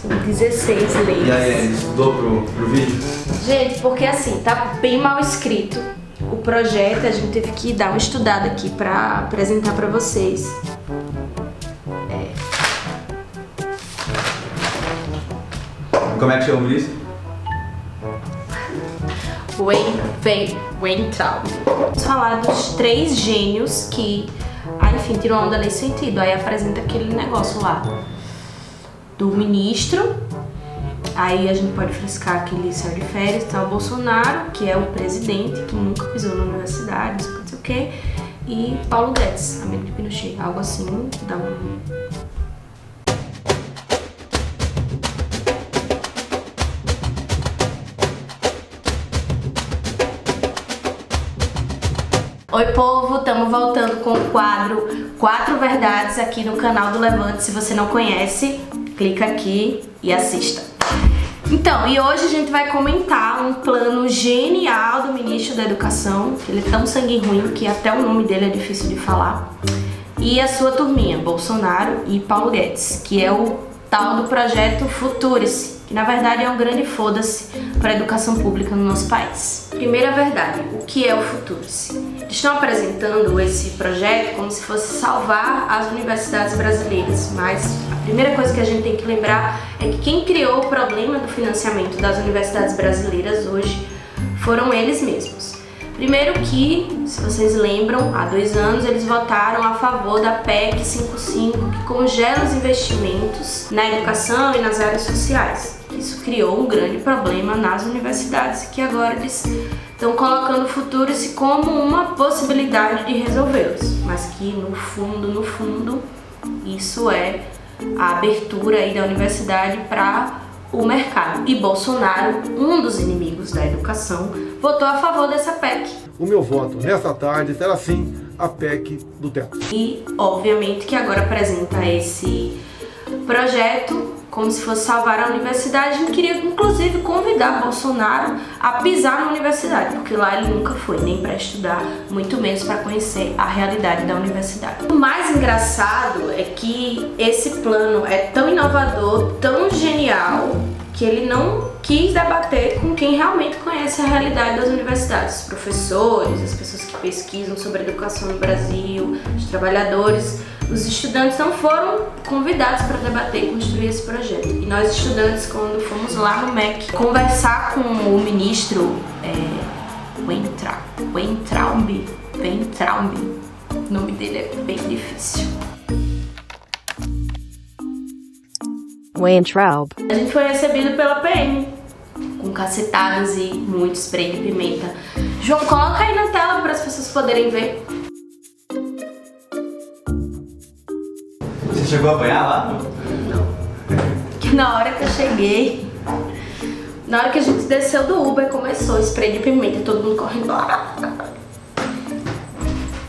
São 16 leis. E aí, ele estudou pro vídeo? Gente, porque assim, tá bem mal escrito o projeto, a gente teve que dar uma estudada aqui pra apresentar pra vocês. Como é que chama isso? Weintraub. Vamos falar dos 3 gênios que, enfim, tiram onda nesse sentido. Aí apresenta aquele negócio lá do ministro. Aí a gente pode frescar aquele céu de férias. Então, o Bolsonaro, que é o presidente, que nunca pisou na universidade, não sei o que. E Paulo Guedes, amigo de Pinochet. Algo assim, dá um... Oi povo, estamos voltando com o quadro 4 Verdades aqui no canal do Levante. Se você não conhece, clica aqui e assista. Então, e hoje a gente vai comentar um plano genial do ministro da Educação, que ele é tão sangue ruim que até o nome dele é difícil de falar, e a sua turminha, Bolsonaro e Paulo Guedes, que é o tal do projeto Futurice, que na verdade é um grande foda-se para a educação pública no nosso país. Primeira verdade, o que é o Futurice? Eles estão apresentando esse projeto como se fosse salvar as universidades brasileiras, mas a primeira coisa que a gente tem que lembrar é que quem criou o problema do financiamento das universidades brasileiras hoje foram eles mesmos. Primeiro que, se vocês lembram, há 2 anos eles votaram a favor da PEC 55, que congela os investimentos na educação e nas áreas sociais. Isso criou um grande problema nas universidades, que agora eles estão colocando o Futurice como uma possibilidade de resolvê-los, mas que no fundo, isso é a abertura aí da universidade para o mercado. E Bolsonaro, um dos inimigos da educação, votou a favor dessa PEC. O meu voto nesta tarde será sim a PEC do teto. E, obviamente, que agora apresenta esse projeto como se fosse salvar a universidade. A gente queria, inclusive, convidar Bolsonaro a pisar na universidade, porque lá ele nunca foi, nem para estudar, muito menos para conhecer a realidade da universidade. O mais engraçado é que esse plano é tão inovador, tão genial, que ele não quis debater com quem realmente conhece a realidade das universidades. Os professores, as pessoas que pesquisam sobre educação no Brasil, os trabalhadores, os estudantes não foram convidados para debater e construir esse projeto. E nós, estudantes, quando fomos lá no MEC conversar com o ministro Weintraub, o nome dele é bem difícil. Weintraub. A gente foi recebido pela PM, com cacetadas e muito spray de pimenta. João, coloca aí na tela para as pessoas poderem ver. Você chegou a apanhar lá? Não. Que na hora que eu cheguei, na hora que a gente desceu do Uber, começou o spray de pimenta, todo mundo correndo lá.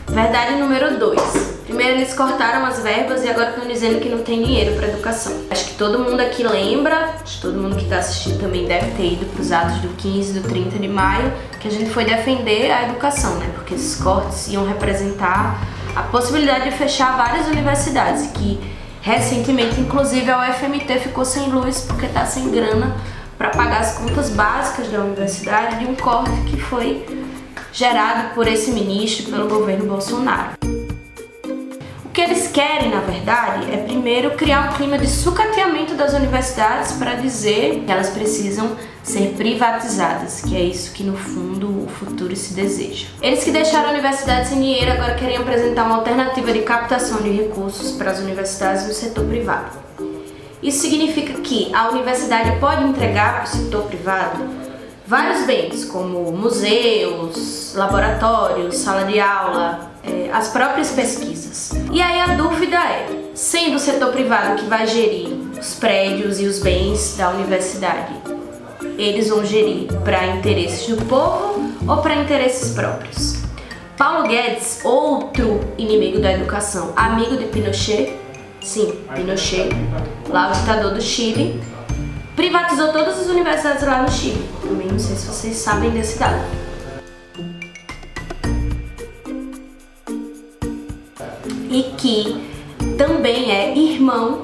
Verdade número 2. Primeiro eles cortaram as verbas e agora estão dizendo que não tem dinheiro para educação. Acho que todo mundo aqui lembra, acho que todo mundo que está assistindo também deve ter ido para os atos do 15 do 30 de maio, que a gente foi defender a educação, né? Porque esses cortes iam representar a possibilidade de fechar várias universidades, que recentemente, inclusive, a UFMT ficou sem luz porque está sem grana para pagar as contas básicas da universidade de um corte que foi gerado por esse ministro, pelo governo Bolsonaro. O que eles querem, na verdade, é primeiro criar um clima de sucateamento das universidades para dizer que elas precisam ser privatizadas, que é isso que no fundo o futuro se deseja. Eles que deixaram a universidade sem dinheiro agora querem apresentar uma alternativa de captação de recursos para as universidades no setor privado. Isso significa que a universidade pode entregar para o setor privado vários bens, como museus, laboratórios, sala de aula, as próprias pesquisas. E aí a dúvida é, sendo o setor privado que vai gerir os prédios e os bens da universidade, eles vão gerir para interesses do povo ou para interesses próprios? Paulo Guedes, outro inimigo da educação, amigo de Pinochet, sim, Pinochet, lá o ditador do Chile, privatizou todas as universidades lá no Chile. Também não sei se vocês sabem desse dado. E que também é irmão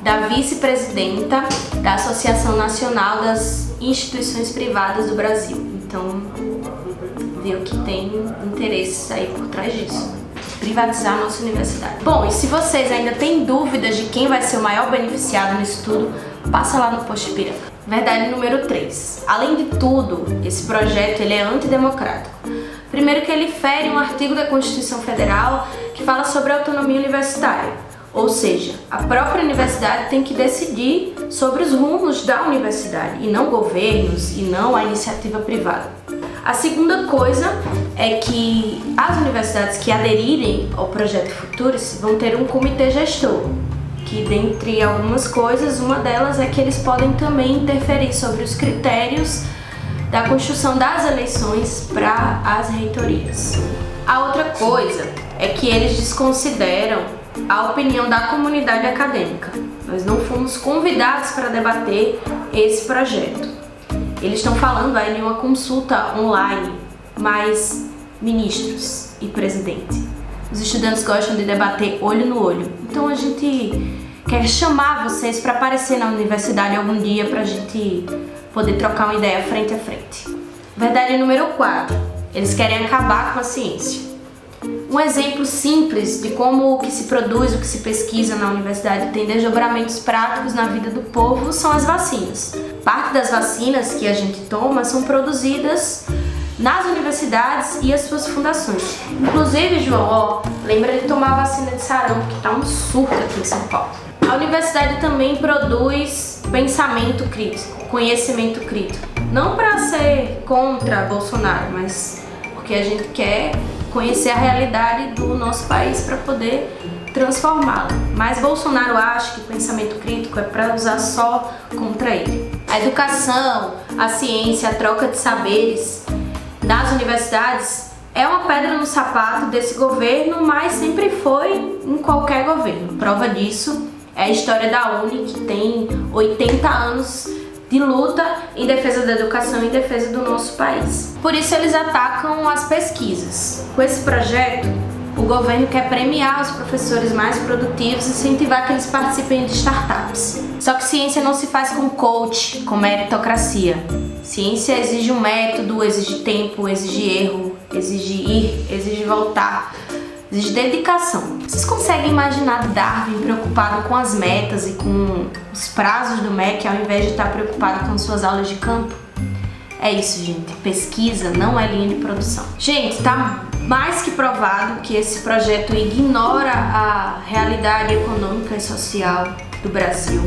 da vice-presidenta da Associação Nacional das Instituições Privadas do Brasil. Então, viu que tem interesses aí por trás disso. Privatizar a nossa universidade. Bom, e se vocês ainda têm dúvidas de quem vai ser o maior beneficiado nisso tudo, passa lá no post Ipiranga. Verdade número 3. Além de tudo, esse projeto ele é antidemocrático. Primeiro que ele fere um artigo da Constituição Federal que fala sobre a autonomia universitária. Ou seja, a própria universidade tem que decidir sobre os rumos da universidade, e não governos, e não a iniciativa privada. A segunda coisa é que as universidades que aderirem ao projeto Futuris vão ter um comitê gestor, que dentre algumas coisas, uma delas é que eles podem também interferir sobre os critérios da construção das eleições para as reitorias. A outra coisa é que eles desconsideram a opinião da comunidade acadêmica. Nós não fomos convidados para debater esse projeto. Eles estão falando aí de uma consulta online, mas ministros e presidente. Os estudantes gostam de debater olho no olho. Então a gente quer chamar vocês para aparecer na universidade algum dia para a gente poder trocar uma ideia frente a frente. Verdade número 4. Eles querem acabar com a ciência. Um exemplo simples de como o que se produz, o que se pesquisa na universidade tem desdobramentos práticos na vida do povo são as vacinas. Parte das vacinas que a gente toma são produzidas nas universidades e as suas fundações. Inclusive, João, lembra de tomar a vacina de sarampo, que tá um surto aqui em São Paulo. A universidade também produz pensamento crítico, conhecimento crítico. Não para ser contra Bolsonaro, mas porque a gente quer conhecer a realidade do nosso país para poder transformá-la. Mas Bolsonaro acha que pensamento crítico é para usar só contra ele. A educação, a ciência, a troca de saberes nas universidades é uma pedra no sapato desse governo, mas sempre foi em qualquer governo. Prova disso é a história da Uni, que tem 80 anos de luta em defesa da educação e em defesa do nosso país. Por isso eles atacam as pesquisas. Com esse projeto, o governo quer premiar os professores mais produtivos e incentivar que eles participem de startups. Só que ciência não se faz com coach, com meritocracia. Ciência exige um método, exige tempo, exige erro, exige ir, exige voltar, exige dedicação. Vocês conseguem imaginar Darwin preocupado com as metas e com os prazos do MEC ao invés de estar preocupado com suas aulas de campo? É isso, gente. Pesquisa não é linha de produção. Gente, tá mais que provado que esse projeto ignora a realidade econômica e social do Brasil.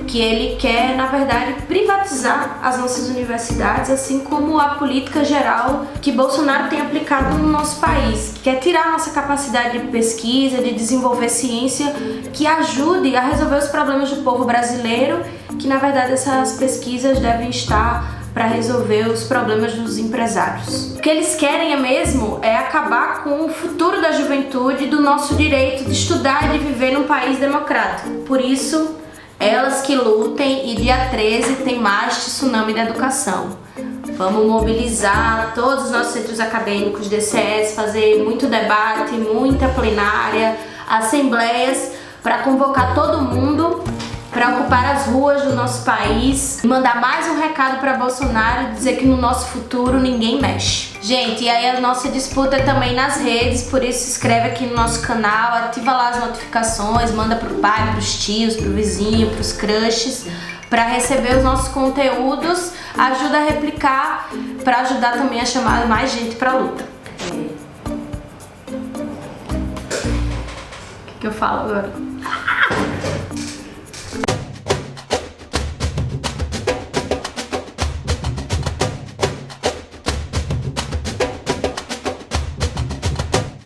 Que ele quer, na verdade, privatizar as nossas universidades, assim como a política geral que Bolsonaro tem aplicado no nosso país. Que quer tirar a nossa capacidade de pesquisa, de desenvolver ciência que ajude a resolver os problemas do povo brasileiro, que, na verdade, essas pesquisas devem estar para resolver os problemas dos empresários. O que eles querem mesmo é acabar com o futuro da juventude, do nosso direito de estudar e de viver num país democrático. Por isso, elas que lutem, e dia 13 tem mais tsunami da educação. Vamos mobilizar todos os nossos centros acadêmicos, DCS, fazer muito debate, muita plenária, assembleias, para convocar todo mundo para ocupar as ruas do nosso país, mandar mais um recado para Bolsonaro e dizer que no nosso futuro ninguém mexe. Gente, e aí a nossa disputa é também nas redes, por isso se inscreve aqui no nosso canal, ativa lá as notificações, manda pro pai, pros tios, pro vizinho, pros crushes, para receber os nossos conteúdos, ajuda a replicar, para ajudar também a chamar mais gente pra luta. O que eu falo agora?